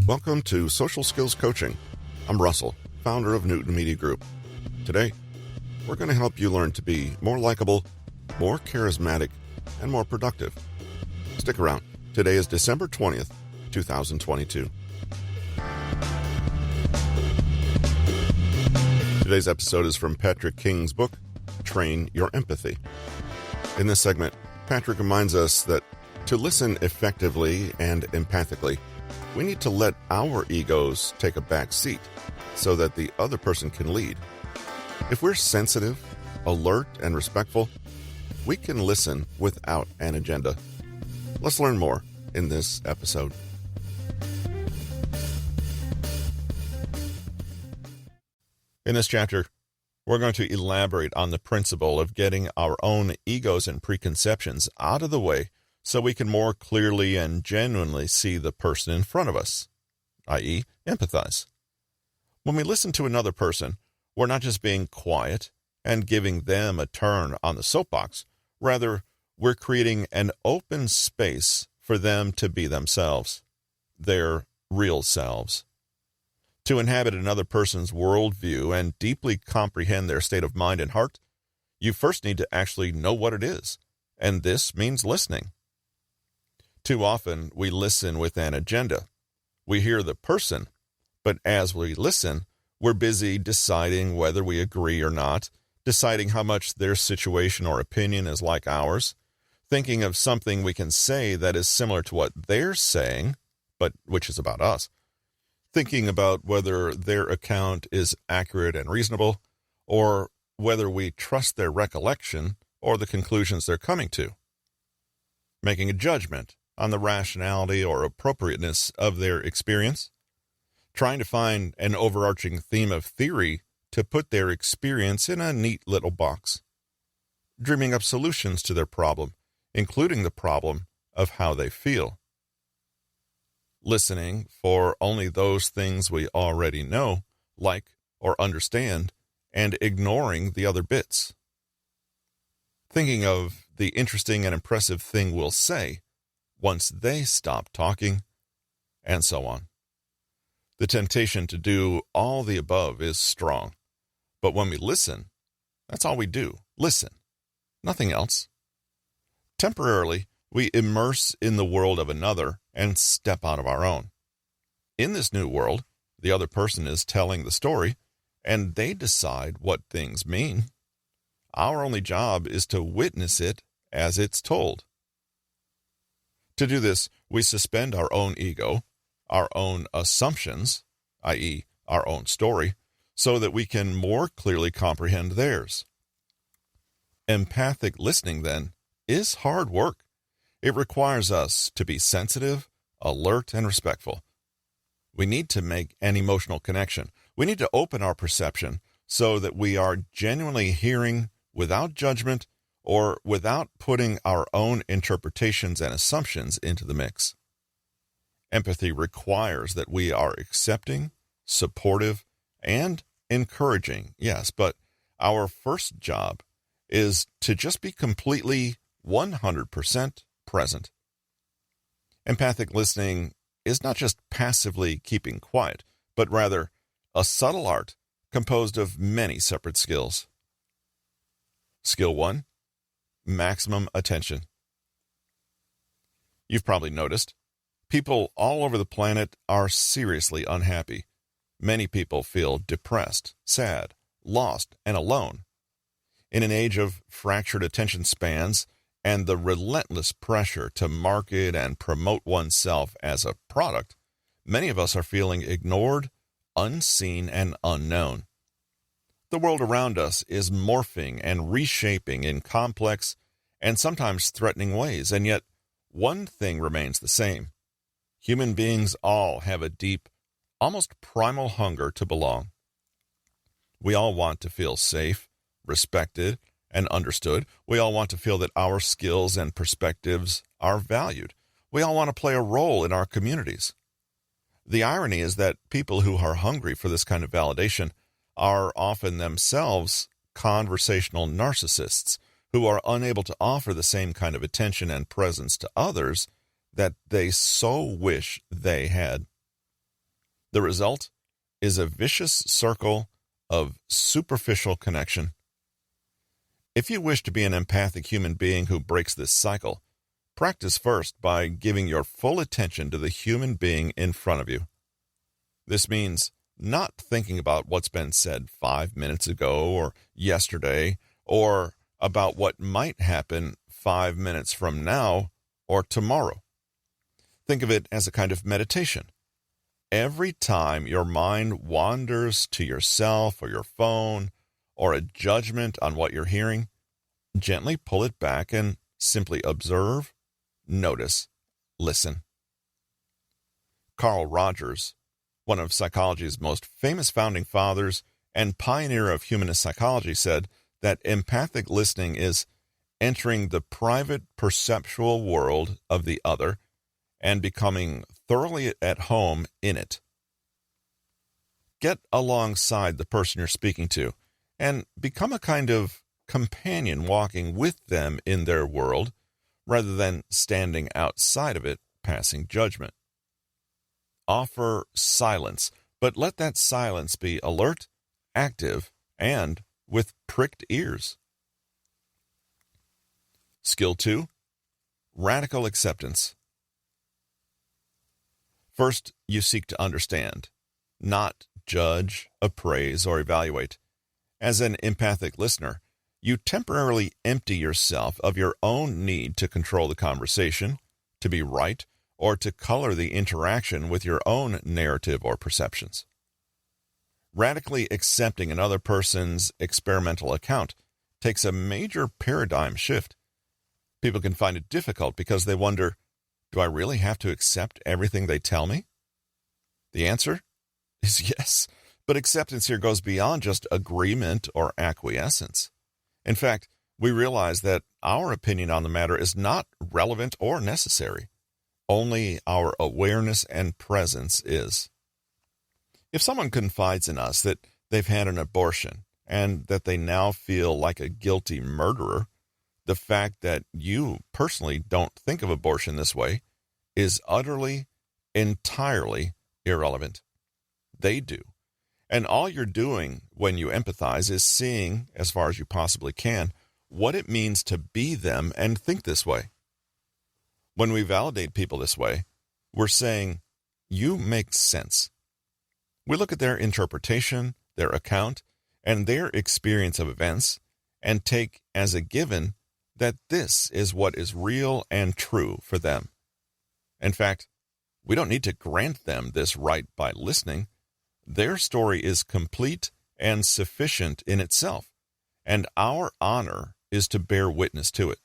Welcome to Social Skills Coaching. I'm Russell, founder of Newton Media Group. Today, we're going to help you learn to be more likable, more charismatic, and more productive. Stick around. Today is December 20th, 2022. Today's episode is from Patrick King's book, Train Your Empathy. In this segment, Patrick reminds us that to listen effectively and empathically, we need to let our egos take a back seat so that the other person can lead. If we're sensitive, alert, and respectful, we can listen without an agenda. Let's learn more in this episode. In this chapter, we're going to elaborate on the principle of getting our own egos and preconceptions out of the way so we can more clearly and genuinely see the person in front of us, i.e., empathize. When we listen to another person, we're not just being quiet and giving them a turn on the soapbox. Rather, we're creating an open space for them to be themselves, their real selves. To inhabit another person's worldview and deeply comprehend their state of mind and heart, you first need to actually know what it is, and this means listening. Too often, we listen with an agenda. We hear the person, but as we listen, we're busy deciding whether we agree or not, deciding how much their situation or opinion is like ours, thinking of something we can say that is similar to what they're saying, but which is about us, thinking about whether their account is accurate and reasonable, or whether we trust their recollection or the conclusions they're coming to, making a judgment on the rationality or appropriateness of their experience, trying to find an overarching theme of theory to put their experience in a neat little box, dreaming up solutions to their problem, including the problem of how they feel, listening for only those things we already know, like, or understand, and ignoring the other bits, thinking of the interesting and impressive thing we'll say once they stop talking, and so on. The temptation to do all the above is strong, but when we listen, that's all we do, listen, nothing else. Temporarily, we immerse in the world of another and step out of our own. In this new world, the other person is telling the story, and they decide what things mean. Our only job is to witness it as it's told. To do this, we suspend our own ego, our own assumptions, i.e., our own story, so that we can more clearly comprehend theirs. Empathic listening, then, is hard work. It requires us to be sensitive, alert, and respectful. We need to make an emotional connection. We need to open our perception so that we are genuinely hearing without judgment or without putting our own interpretations and assumptions into the mix. Empathy requires that we are accepting, supportive, and encouraging, yes, but our first job is to just be completely 100% present. Empathic listening is not just passively keeping quiet, but rather a subtle art composed of many separate skills. Skill 1, maximum attention. You've probably noticed, people all over the planet are seriously unhappy. Many people feel depressed, sad, lost, and alone. In an age of fractured attention spans and the relentless pressure to market and promote oneself as a product, many of us are feeling ignored, unseen, and unknown. The world around us is morphing and reshaping in complex and sometimes threatening ways, and yet one thing remains the same. Human beings all have a deep, almost primal hunger to belong. We all want to feel safe, respected, and understood. We all want to feel that our skills and perspectives are valued. We all want to play a role in our communities. The irony is that people who are hungry for this kind of validation are often themselves conversational narcissists who are unable to offer the same kind of attention and presence to others that they so wish they had. The result is a vicious circle of superficial connection. If you wish to be an empathic human being who breaks this cycle, practice first by giving your full attention to the human being in front of you. This means not thinking about what's been said 5 minutes ago or yesterday, or about what might happen 5 minutes from now or tomorrow. Think of it as a kind of meditation. Every time your mind wanders to yourself or your phone or a judgment on what you're hearing, gently pull it back and simply observe, notice, listen. Carl Rogers, one of psychology's most famous founding fathers and pioneer of humanist psychology, said that empathic listening is entering the private perceptual world of the other and becoming thoroughly at home in it. Get alongside the person you're speaking to and become a kind of companion walking with them in their world rather than standing outside of it passing judgment. Offer silence, but let that silence be alert, active, and with pricked ears. Skill 2, radical acceptance. First, you seek to understand, not judge, appraise, or evaluate. As an empathic listener, you temporarily empty yourself of your own need to control the conversation, to be right, or to color the interaction with your own narrative or perceptions. Radically accepting another person's experimental account takes a major paradigm shift. People can find it difficult because they wonder, do I really have to accept everything they tell me? The answer is yes, but acceptance here goes beyond just agreement or acquiescence. In fact, we realize that our opinion on the matter is not relevant or necessary. Only our awareness and presence is. If someone confides in us that they've had an abortion and that they now feel like a guilty murderer, the fact that you personally don't think of abortion this way is utterly, entirely irrelevant. They do. And all you're doing when you empathize is seeing, as far as you possibly can, what it means to be them and think this way. When we validate people this way, we're saying, you make sense. We look at their interpretation, their account, and their experience of events, and take as a given that this is what is real and true for them. In fact, we don't need to grant them this right by listening. Their story is complete and sufficient in itself, and our honor is to bear witness to it.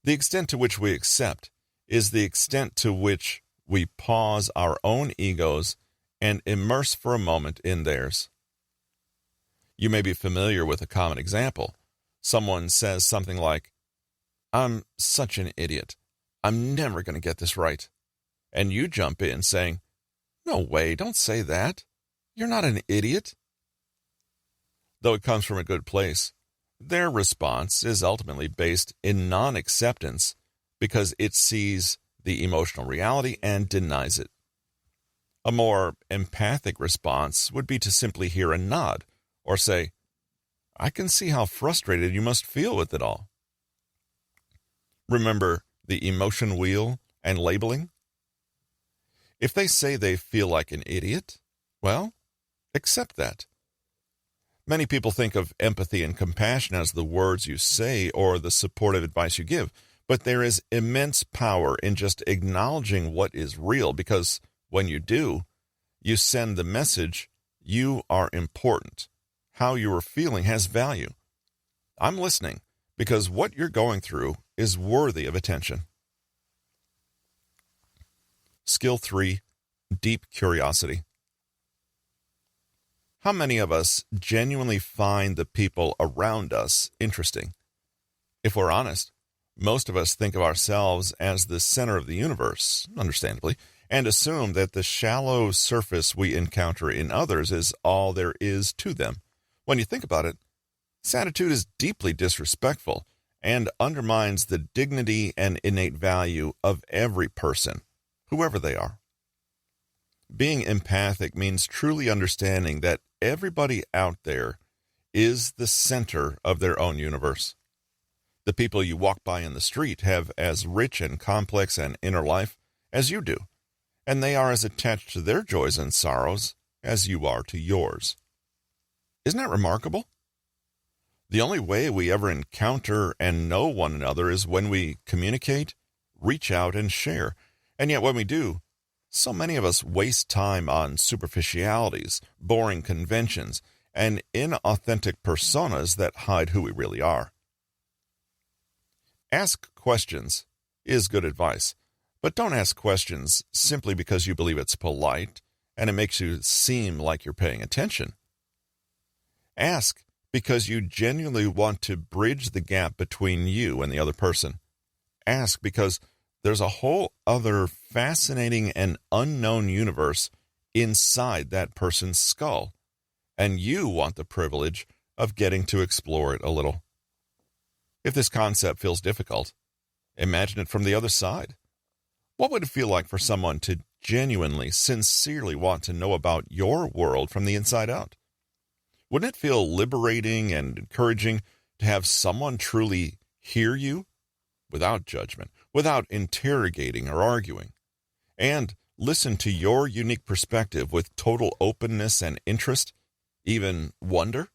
The extent to which we accept is the extent to which we pause our own egos and immerse for a moment in theirs. You may be familiar with a common example. Someone says something like, "I'm such an idiot. I'm never going to get this right." And you jump in saying, "No way, don't say that. You're not an idiot." Though it comes from a good place, their response is ultimately based in non-acceptance because it sees the emotional reality and denies it. A more empathic response would be to simply hear a nod or say, "I can see how frustrated you must feel with it all." Remember the emotion wheel and labeling? If they say they feel like an idiot, well, accept that. Many people think of empathy and compassion as the words you say or the supportive advice you give, but there is immense power in just acknowledging what is real because when you do, you send the message, you are important. How you are feeling has value. I'm listening because what you're going through is worthy of attention. Skill 3, deep curiosity. How many of us genuinely find the people around us interesting? If we're honest, most of us think of ourselves as the center of the universe, understandably, and assume that the shallow surface we encounter in others is all there is to them. When you think about it, this attitude is deeply disrespectful and undermines the dignity and innate value of every person, whoever they are. Being empathic means truly understanding that everybody out there is the center of their own universe. The people you walk by in the street have as rich and complex an inner life as you do, and they are as attached to their joys and sorrows as you are to yours. Isn't that remarkable? The only way we ever encounter and know one another is when we communicate, reach out, and share. And yet when we do, so many of us waste time on superficialities, boring conventions, and inauthentic personas that hide who we really are. Ask questions is good advice, but don't ask questions simply because you believe it's polite and it makes you seem like you're paying attention. Ask because you genuinely want to bridge the gap between you and the other person. Ask because there's a whole other fascinating and unknown universe inside that person's skull, and you want the privilege of getting to explore it a little. If this concept feels difficult, imagine it from the other side. What would it feel like for someone to genuinely, sincerely want to know about your world from the inside out? Wouldn't it feel liberating and encouraging to have someone truly hear you without judgment, without interrogating or arguing, and listen to your unique perspective with total openness and interest, even wonder?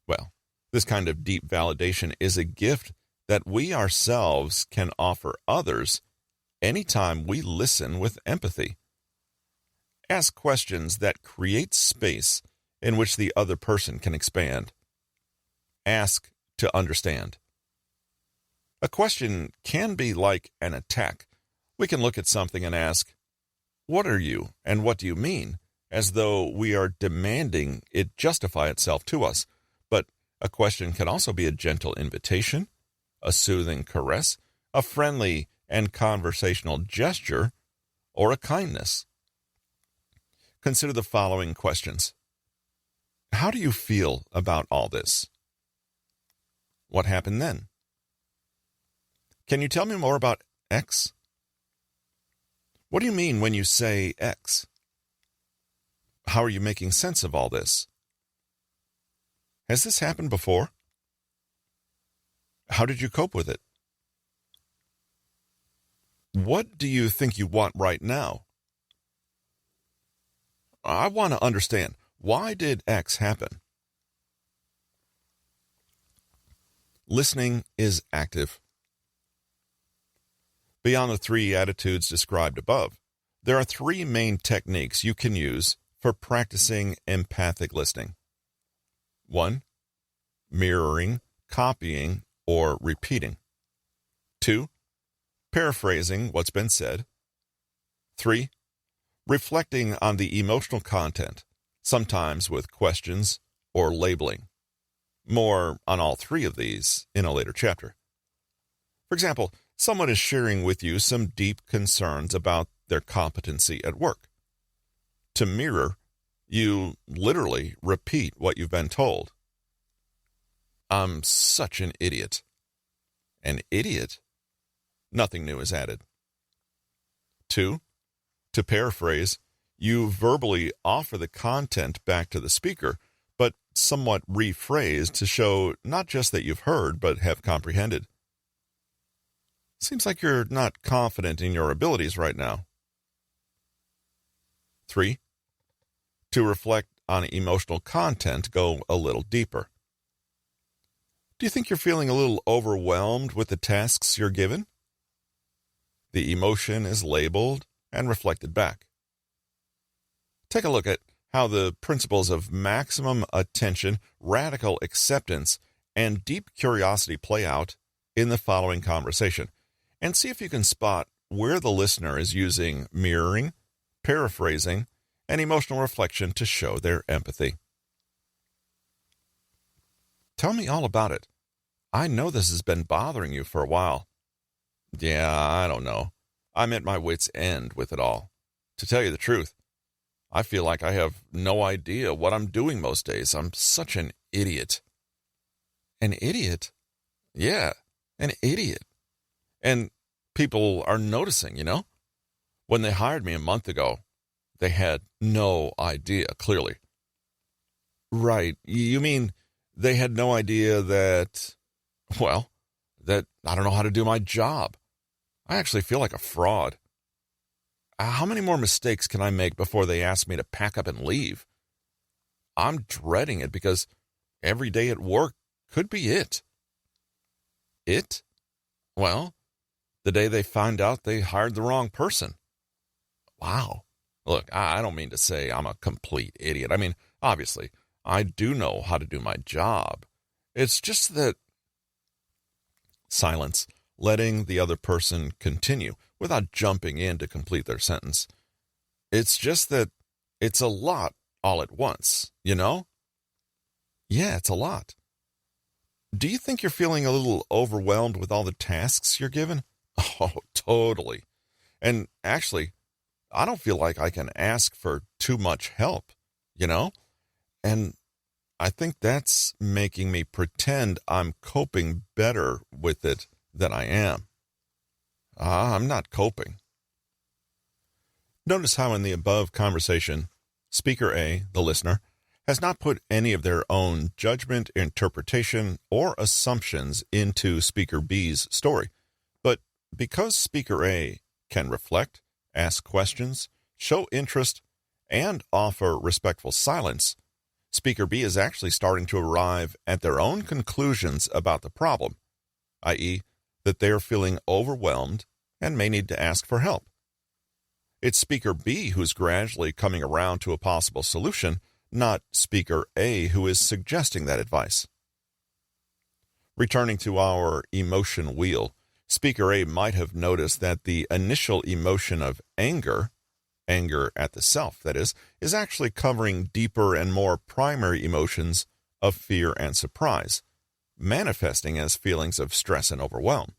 Well, this kind of deep validation is a gift that we ourselves can offer others anytime we listen with empathy. Ask questions that create space in which the other person can expand. Ask to understand. A question can be like an attack. We can look at something and ask, "What are you and what do you mean?" as though we are demanding it justify itself to us. But a question can also be a gentle invitation, a soothing caress, a friendly and conversational gesture, or a kindness. Consider the following questions. How do you feel about all this? What happened then? Can you tell me more about X? What do you mean when you say X? How are you making sense of all this? Has this happened before? How did you cope with it? What do you think you want right now? I want to understand, why did X happen? Listening is active. Beyond the three attitudes described above, there are three main techniques you can use for practicing empathic listening. 1. Mirroring, copying, or repeating. 2. Paraphrasing what's been said. 3. Reflecting on the emotional content, sometimes with questions or labeling. More on all three of these in a later chapter. For example, someone is sharing with you some deep concerns about their competency at work. To mirror, you literally repeat what you've been told. I'm such an idiot. An idiot? Nothing new is added. 2. To paraphrase, you verbally offer the content back to the speaker, but somewhat rephrased to show not just that you've heard, but have comprehended. Seems like you're not confident in your abilities right now. 3. To reflect on emotional content, go a little deeper. Do you think you're feeling a little overwhelmed with the tasks you're given? The emotion is labeled and reflected back. Take a look at how the principles of maximum attention, radical acceptance, and deep curiosity play out in the following conversation, and see if you can spot where the listener is using mirroring, paraphrasing, and emotional reflection to show their empathy. Tell me all about it. I know this has been bothering you for a while. Yeah, I don't know. I'm at my wit's end with it all. To tell you the truth, I feel like I have no idea what I'm doing most days. I'm such an idiot. An idiot? Yeah, an idiot. And people are noticing, you know? When they hired me a month ago, They had no idea, clearly. Right. You mean they had no idea that, well, that I don't know how to do my job. I actually feel like a fraud. How many more mistakes can I make before they ask me to pack up and leave? I'm dreading it because every day at work could be it. It? Well, the day they find out they hired the wrong person. Wow. Look, I don't mean to say I'm a complete idiot. I mean, obviously, I do know how to do my job. It's just that silence, letting the other person continue without jumping in to complete their sentence. It's just that it's a lot all at once, you know? Yeah, it's a lot. Do you think you're feeling a little overwhelmed with all the tasks you're given? Oh, totally. And actually, I don't feel like I can ask for too much help, you know? And I think that's making me pretend I'm coping better with it than I am. I'm not coping. Notice how in the above conversation, Speaker A, the listener, has not put any of their own judgment, interpretation, or assumptions into Speaker B's story. But because Speaker A can reflect, ask questions, show interest, and offer respectful silence, Speaker B is actually starting to arrive at their own conclusions about the problem, i.e., that they are feeling overwhelmed and may need to ask for help. It's Speaker B who's gradually coming around to a possible solution, not Speaker A who is suggesting that advice. Returning to our emotion wheel, Speaker A might have noticed that the initial emotion of anger at the self, that is actually covering deeper and more primary emotions of fear and surprise, manifesting as feelings of stress and overwhelm.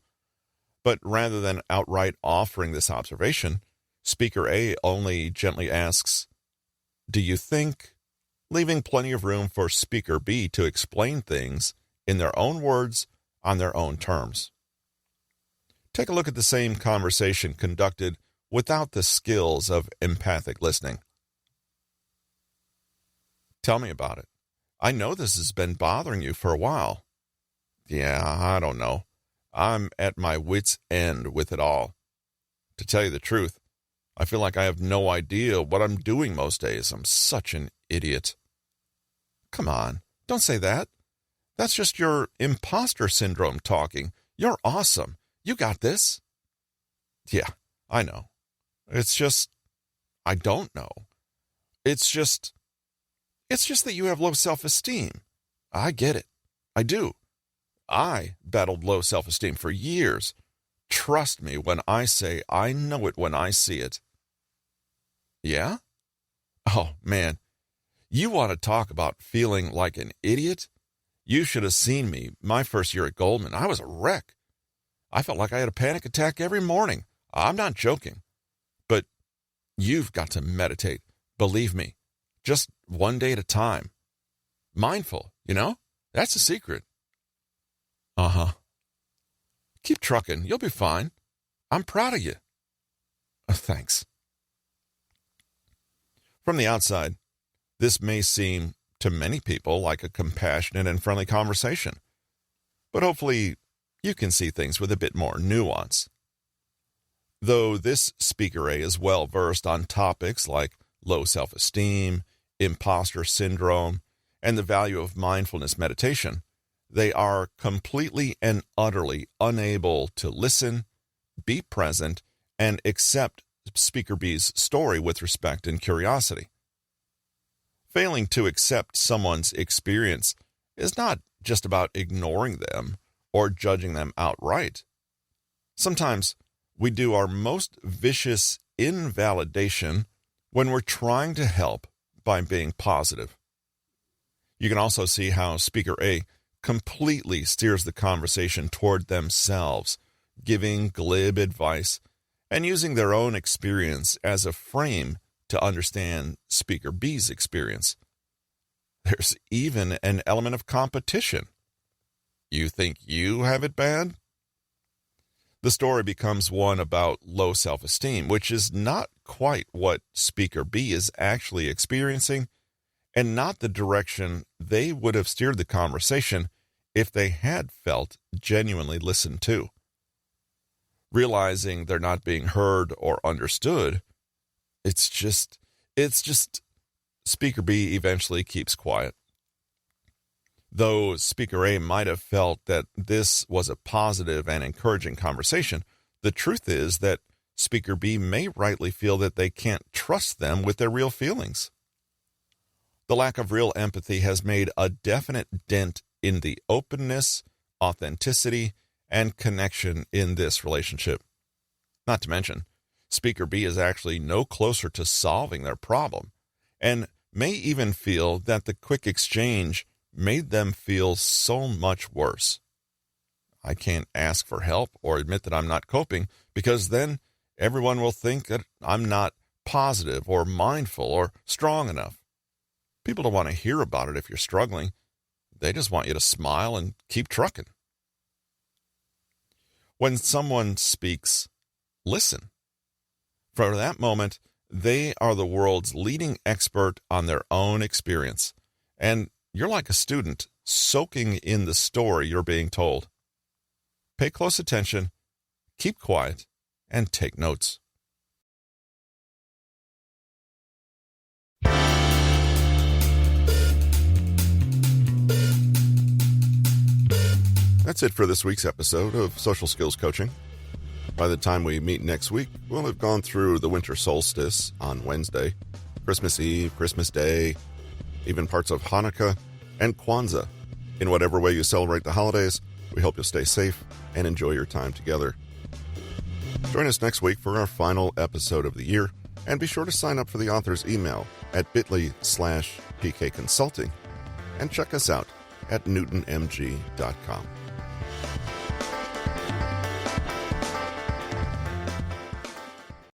But rather than outright offering this observation, Speaker A only gently asks, "Do you think?" leaving plenty of room for Speaker B to explain things in their own words on their own terms. Take a look at the same conversation conducted without the skills of empathic listening. Tell me about it. I know this has been bothering you for a while. Yeah, I don't know. I'm at my wit's end with it all. To tell you the truth, I feel like I have no idea what I'm doing most days. I'm such an idiot. Come on, don't say that. That's just your imposter syndrome talking. You're awesome. You got this. Yeah, I know. It's just, I don't know. It's just that you have low self-esteem. I get it. I do. I battled low self-esteem for years. Trust me when I say I know it when I see it. Yeah? Oh, man. You want to talk about feeling like an idiot? You should have seen me my first year at Goldman. I was a wreck. I felt like I had a panic attack every morning. I'm not joking. But you've got to meditate. Believe me. Just one day at a time. Mindful, you know? That's the secret. Uh-huh. Keep trucking. You'll be fine. I'm proud of you. Thanks. From the outside, this may seem to many people like a compassionate and friendly conversation, but hopefully you can see things with a bit more nuance. Though this Speaker A is well versed on topics like low self-esteem, imposter syndrome, and the value of mindfulness meditation, they are completely and utterly unable to listen, be present, and accept Speaker B's story with respect and curiosity. Failing to accept someone's experience is not just about ignoring them or judging them outright. Sometimes we do our most vicious invalidation when we're trying to help by being positive. You can also see how Speaker A completely steers the conversation toward themselves, giving glib advice and using their own experience as a frame to understand Speaker B's experience. There's even an element of competition. You think you have it bad? The story becomes one about low self-esteem, which is not quite what Speaker B is actually experiencing, and not the direction they would have steered the conversation if they had felt genuinely listened to. Realizing they're not being heard or understood, it's just Speaker B eventually keeps quiet. Though Speaker A might have felt that this was a positive and encouraging conversation, the truth is that Speaker B may rightly feel that they can't trust them with their real feelings. The lack of real empathy has made a definite dent in the openness, authenticity, and connection in this relationship. Not to mention, Speaker B is actually no closer to solving their problem, and may even feel that the quick exchange made them feel so much worse. I can't ask for help or admit that I'm not coping, because then everyone will think that I'm not positive or mindful or strong enough. People don't want to hear about it if you're struggling. They just want you to smile and keep trucking. When someone speaks, listen. For that moment, they are the world's leading expert on their own experience, and you're like a student soaking in the story you're being told. Pay close attention, keep quiet, and take notes. That's it for this week's episode of Social Skills Coaching. By the time we meet next week, we'll have gone through the winter solstice on Wednesday, Christmas Eve, Christmas Day, even parts of Hanukkah and Kwanzaa. In whatever way you celebrate the holidays, we hope you'll stay safe and enjoy your time together. Join us next week for our final episode of the year, and be sure to sign up for the author's email at bit.ly/PK Consulting, and check us out at newtonmg.com.